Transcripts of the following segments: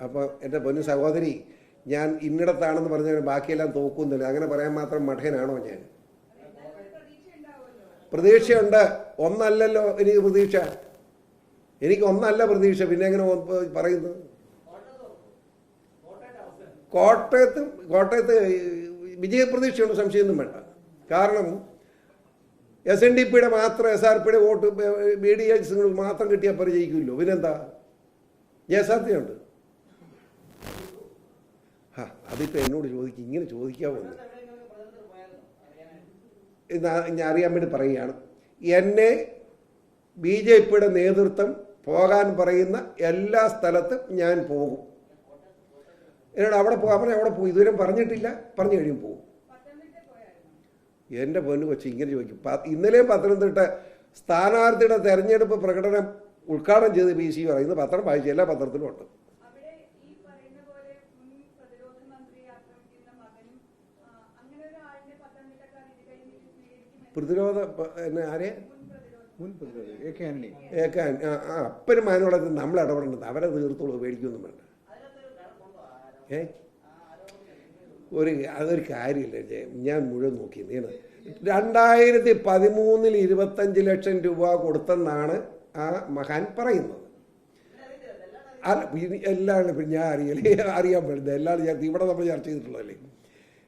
അപ്പോൾ എൻ്റെ പൊന്നു സഹോദരി, ഞാൻ ഇന്നിടത്താണെന്ന് പറഞ്ഞാൽ ബാക്കിയെല്ലാം തോക്കുന്നില്ല. അങ്ങനെ പറയാൻ മാത്രം മഠയനാണോ ഞാൻ? പ്രതീക്ഷയുണ്ട്. ഒന്നല്ലല്ലോ എനിക്ക് പ്രതീക്ഷ. എനിക്ക് ഒന്നല്ല പ്രതീക്ഷ. പിന്നെ എങ്ങനെ പറയുന്നത്? കോട്ടയത്ത് വിജയപ്രതീക്ഷയുണ്ട്, സംശയമൊന്നും വേണ്ട. കാരണം SNDPയുടെ മാത്രം SRPയുടെ വോട്ട് BDS മാത്രം കിട്ടിയാൽ പരിചയിക്കുമല്ലോ. പിന്നെന്താ? ജയസാധ്യതയുണ്ട്. അതിപ്പോൾ എന്നോട് ചോദിക്കും, ഇങ്ങനെ ചോദിക്കാമോ? ഞാൻ അറിയാൻ വേണ്ടി പറയുകയാണ്. എന്നെ BJPയുടെ നേതൃത്വം പോകാൻ പറയുന്ന എല്ലാ സ്ഥലത്തും ഞാൻ പോകും. എന്നോട് അവിടെ പോകാൻ പറഞ്ഞാൽ അവിടെ പോകും. ഇതുവരെ പറഞ്ഞിട്ടില്ല, പറഞ്ഞു കഴിയും പോകും. എൻ്റെ പൊന്നു കൊച്ചി ഇങ്ങനെ ചോദിക്കും. ഇന്നലെ പത്തനംതിട്ട സ്ഥാനാർത്ഥിയുടെ തെരഞ്ഞെടുപ്പ് പ്രകടനം ഉദ്ഘാടനം ചെയ്ത് PC പറയുന്നത് പത്രം വായിച്ചു. എല്ലാ പത്രത്തിലും ഉണ്ട്. പ്രതിരോധ ആരെ? അപ്പനും മാനോളത്തിൽ നമ്മൾ ഇടപെടേണ്ടത്. അവരെ തീർത്തോളൂ, പേടിക്കൊന്നും വേണ്ട. അതൊരു കാര്യമില്ല. ഞാൻ മുഴുവൻ നോക്കി. 2013 25 ലക്ഷം രൂപ കൊടുത്തെന്നാണ് ആ മഹാൻ പറയുന്നത്. എല്ലാവരും ഞാൻ അറിയാൻ പറ്റുന്നത് എല്ലാവരും ഇവിടെ നമ്മൾ ചർച്ച ചെയ്തിട്ടുള്ളതല്ലേ.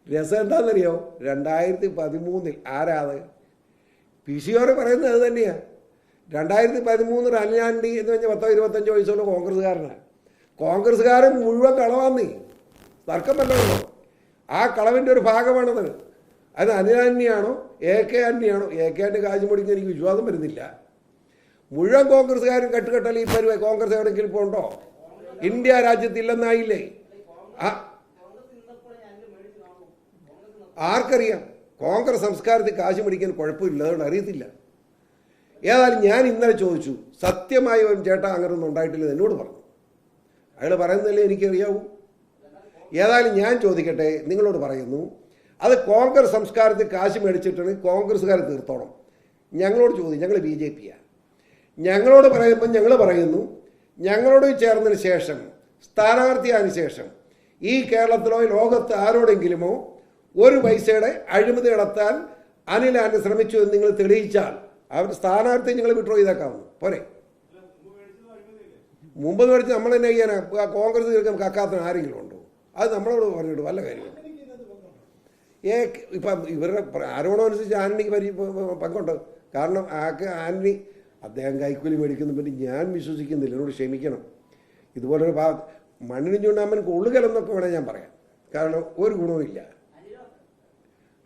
രസം എന്താണെന്നറിയോ? 2013 ആരാത്? PCR പറയുന്നത് അത് തന്നെയാണ്. 2013 അനിലാണ്ടി എന്ന് പറഞ്ഞാൽ 10-25 വയസ്സുള്ള കോൺഗ്രസ്സുകാരനാണ്. കോൺഗ്രസ്സുകാരൻ മുഴുവൻ കളവാന്നേ, തർക്കം വല്ലതുണ്ടോ? ആ കളവിൻ്റെ ഒരു ഭാഗമാണത്. അത് അനിലാണ്ടിയാണോ AK ആൻ്റണിയാണോ? AK ആൻ്റണി കാശ് മുടിക്കുന്ന എനിക്ക് വിശ്വാസം വരുന്നില്ല. മുഴുവൻ കോൺഗ്രസ്സുകാരും കെട്ടുകെട്ടൽ ഈ പരിപാടി. കോൺഗ്രസ് എവിടെയെങ്കിലും പോകണ്ടോ? ഇന്ത്യ രാജ്യത്തില്ലെന്നായില്ലേ? ആർക്കറിയാം? കോൺഗ്രസ് സംസ്കാരത്തിൽ കാശ് പിടിക്കാൻ കുഴപ്പമില്ല, അതുകൊണ്ട് അറിയത്തില്ല. ഏതായാലും ഞാൻ ഇന്നലെ ചോദിച്ചു, സത്യമായി ഒരു ചേട്ടാ അങ്ങനൊന്നും ഉണ്ടായിട്ടില്ലെന്ന് എന്നോട് പറഞ്ഞു. അയാൾ പറയുന്നതല്ലേ എനിക്കറിയാവൂ. ഏതായാലും ഞാൻ ചോദിക്കട്ടെ, നിങ്ങളോട് പറയുന്നു, അത് കോൺഗ്രസ് സംസ്കാരത്തിൽ കാശ് മേടിച്ചിട്ടുണ്ടെങ്കിൽ കോൺഗ്രസ്സുകാരെ തീർത്തോണം. ഞങ്ങളോട് ചോദിക്കും, ഞങ്ങൾ BJPയാണ്. ഞങ്ങളോട് പറയുമ്പോൾ ഞങ്ങൾ പറയുന്നു, ഞങ്ങളോട് ചേർന്നതിന് ശേഷം സ്ഥാനാർത്ഥിയായതിനു ശേഷം ഈ കേരളത്തിലോ ലോകത്ത് ആരോടെങ്കിലുമോ ഒരു പൈസയുടെ അഴിമതി നടത്താൻ അനിൽ ആന്റണി ശ്രമിച്ചു എന്ന് നിങ്ങൾ തെളിയിച്ചാൽ അവർ സ്ഥാനാർത്ഥി നിങ്ങൾ വിഡ്രോ ചെയ്തേക്കാവുന്നു. പോരെ? മുമ്പ് മേടിച്ച് നമ്മൾ തന്നെ ചെയ്യാൻ കോൺഗ്രസ് തീർക്കാൻ കക്കാത്തിന് ആരെങ്കിലും ഉണ്ടോ? അത് നമ്മളോട് പറഞ്ഞിട്ട് വല്ല കാര്യമുണ്ട്? ഇപ്പം ഇവരുടെ ആരോപണം അനുസരിച്ച് ആന്റണിക്ക് പങ്കുണ്ട്. കാരണം ആന്റണി അദ്ദേഹം കൈക്കൂലി മേടിക്കുന്ന പറ്റി ഞാൻ വിശ്വസിക്കുന്നില്ല. എന്നോട് ക്ഷമിക്കണം. ഇതുപോലൊരു മണ്ണിന് ചൂണ്ടാമ്പൻ കൊള്ളുകലെന്നൊക്കെ വേണേൽ ഞാൻ പറയാം. കാരണം ഒരു ഗുണവുമില്ല.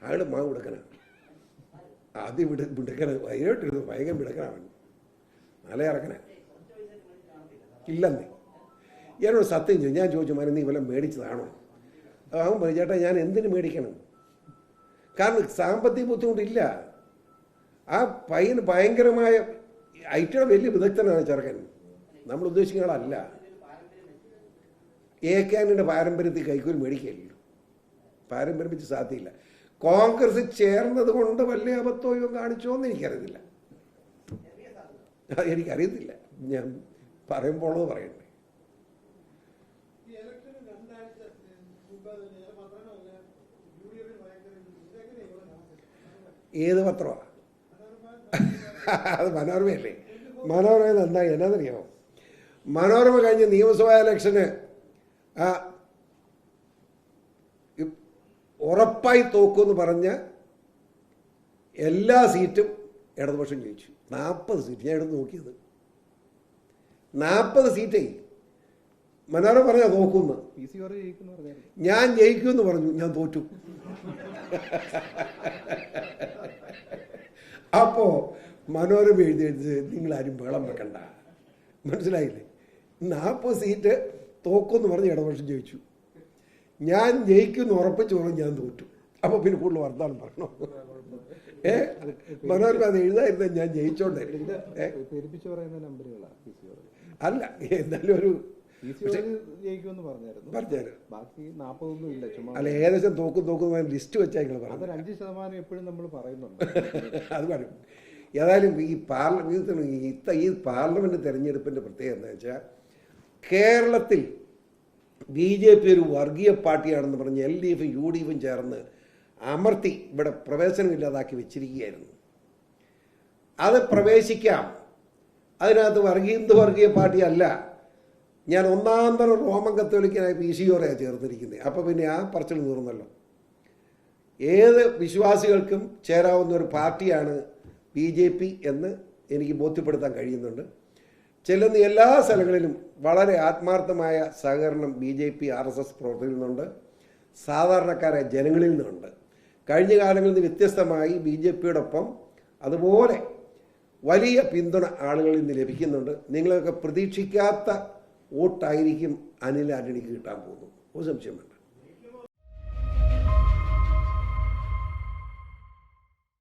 അയാൾ മാവ് വിടുക്കനാണ്. ആദ്യം വിടുക്കന വൈകിട്ടിരുന്നു. ഭയങ്കര വിടുക്കനാണ്. നല്ല ഇറക്കന ഇല്ലെന്നേ. എന്നോട് സത്യം ചെയ്തു. ഞാൻ ചോദിച്ചു, മന നീ വല്ലതും മേടിച്ചതാണോ? അവൻ പറഞ്ഞു, ചേട്ടാ ഞാൻ എന്തിനു മേടിക്കണം? കാരണം സാമ്പത്തിക ബുദ്ധിമുട്ടില്ല. ആ പയ്യന് ഭയങ്കരമായ ഐറ്റയുടെ വലിയ വിദഗ്ധനാണ് ചെറുക്കൻ. നമ്മൾ ഉദ്ദേശിക്കുന്ന ആളല്ല. AK ആന്റണിയുടെ പാരമ്പര്യത്തിൽ കൈക്കൂലി മേടിക്കില്ലല്ലോ. പാരമ്പര്യം വെച്ച് സാധ്യമില്ല. കോൺഗ്രസ് ചേർന്നത് കൊണ്ട് വലിയ അബദ്ധമോ കാണിച്ചോ എന്ന് എനിക്കറിയത്തില്ല. എനിക്കറിയത്തില്ല. ഞാൻ പറയുമ്പോഴത് പറയണ്ടേ. ഏത് പത്രമാണ്? അത് മനോരമയല്ലേ? മനോരമ നന്നായി. എന്നാന്നറിയാമോ? മനോരമ കഴിഞ്ഞ നിയമസഭാ ഇലക്ഷന് ഉറപ്പായി തോക്കുമെന്ന് പറഞ്ഞ എല്ലാ സീറ്റും ഇടതുപക്ഷം ജയിച്ചു. 40 സീറ്റ്. ഞാൻ എടുത്ത് നോക്കിയത് 40 സീറ്റേ. മനോരമ പറഞ്ഞാൽ തോക്കുമെന്ന്. ഞാൻ ജയിക്കുമെന്ന് പറഞ്ഞു. ഞാൻ തോറ്റു. അപ്പോ മനോരമ എഴുതി, നിങ്ങളാരും ബഹളം വെക്കണ്ട. മനസ്സിലായില്ലേ? 40 സീറ്റ് തോക്കുമെന്ന് പറഞ്ഞ് ഇടതുപക്ഷം ജയിച്ചു. ഞാൻ ജയിക്കുമെന്ന് ഉറപ്പിച്ച് പറഞ്ഞു ഞാൻ തോറ്റു. അപ്പൊ പിന്നെ കൂടുതൽ വർത്താനം പറയണോ? മനോരമ അത് എഴുതായിരുന്ന ഞാൻ ജയിച്ചോണ്ടേ. അല്ല, എന്നാലും ഒരു അല്ല, ഏകദേശം തോക്കും ലിസ്റ്റ് വെച്ചാൽ നിങ്ങൾ പറഞ്ഞു. 5% എപ്പോഴും നമ്മൾ പറയുന്നുണ്ട്. അത് പറയും. ഏതായാലും ഈ പാർലമെന്റ് തെരഞ്ഞെടുപ്പിന്റെ പ്രത്യേകത എന്താ വെച്ചാൽ, കേരളത്തിൽ BJP ഒരു വർഗീയ പാർട്ടിയാണെന്ന് പറഞ്ഞ് LDF UDF ചേർന്ന് അമർത്തി ഇവിടെ പ്രവേശനമില്ലാതാക്കി വെച്ചിരിക്കുകയായിരുന്നു. അത് പ്രവേശിക്കാം, അതിനകത്ത് വർഗീയ പാർട്ടിയല്ല. ഞാൻ ഒന്നാം തരം റോമൻ കത്തോലിക്കനായി PCOറെയാണ് ചേർത്തിരിക്കുന്നത്. അപ്പോൾ പിന്നെ ആ പറച്ചിൽ തീർന്നല്ലോ. ഏത് വിശ്വാസികൾക്കും ചേരാവുന്ന ഒരു പാർട്ടിയാണ് BJP എന്ന് എനിക്ക് ബോധ്യപ്പെടുത്താൻ കഴിയുന്നുണ്ട്. ചെല്ലുന്ന എല്ലാ സ്ഥലങ്ങളിലും വളരെ ആത്മാർത്ഥമായ സഹകരണം BJP RSS പ്രവർത്തിക്കുന്നുണ്ട്, സാധാരണക്കാരായ ജനങ്ങളിൽ നിന്നുണ്ട്. കഴിഞ്ഞ കാലങ്ങളിൽ നിന്ന് വ്യത്യസ്തമായി BJPയോടൊപ്പം അതുപോലെ വലിയ പിന്തുണ ആളുകളിൽ നിന്ന് ലഭിക്കുന്നുണ്ട്. നിങ്ങളൊക്കെ പ്രതീക്ഷിക്കാത്ത വോട്ടായിരിക്കും അനിൽ ആന്റണിക്ക് കിട്ടാൻ പോകുന്നു, ഒരു സംശയം വേണ്ട.